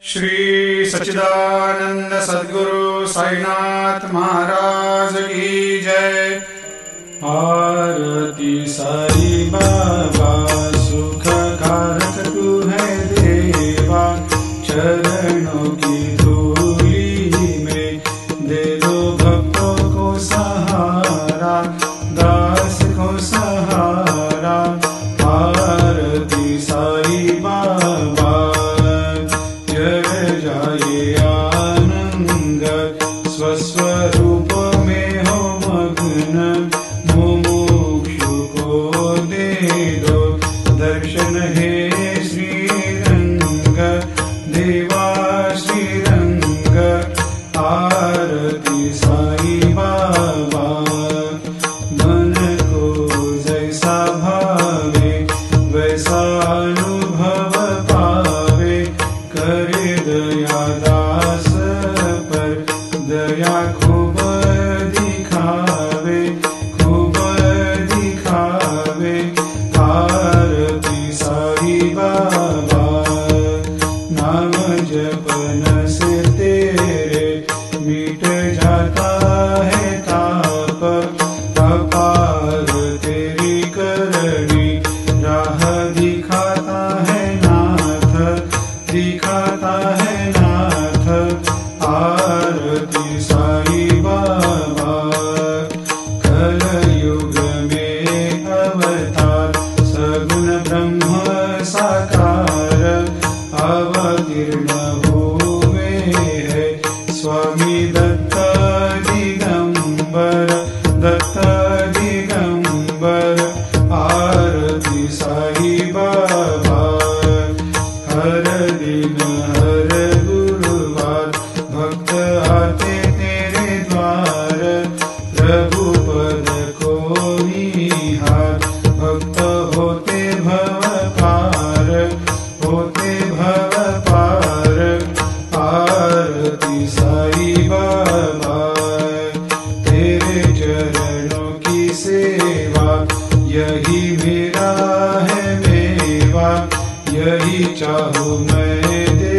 श्री सच्चिदानंद सद्गुरु साईनाथ महाराज की जय। आरती साई बाबा सुख कारक तू है देवा, चरणों की धूली में दे दो भक्तों को सहारा, दास को सहारा। आरती साई बाबा जय जाए आनंद, स्वस्वरूप में हो मग्न, मुमुक्षु को दे दो दर्शन हे श्रीरंग, देवा श्रीरंग। आरती साई बाबा मन को जैसा भावे वैसा अनुभव पावे, करे दया दास पर दया खूब दिखावे, खूब दिखावे। आरती साई बाबा नाम जपन से तेरे मिट जाता है ताप, अपार तेरी करनी राह दिखाता है नाथ, दिखाता है नाथ। आरती साई बाबा कलयुग में अवतार, सगुण ब्रह्म साकार, अवतीर्ण हुए है स्वामी दत्त दिगंबर, दत्त दिगंबर। आरती साई बाबा हर दिन हर गुरुवार भक्त आते तेरे द्वार, प्रभु पद को निहार, भक्त होते भव पार, होते भव पार। आरती साई बाबा तेरे चरणों की सेवा, यही मेरा है मेवा, यही चाहूँ मैं दे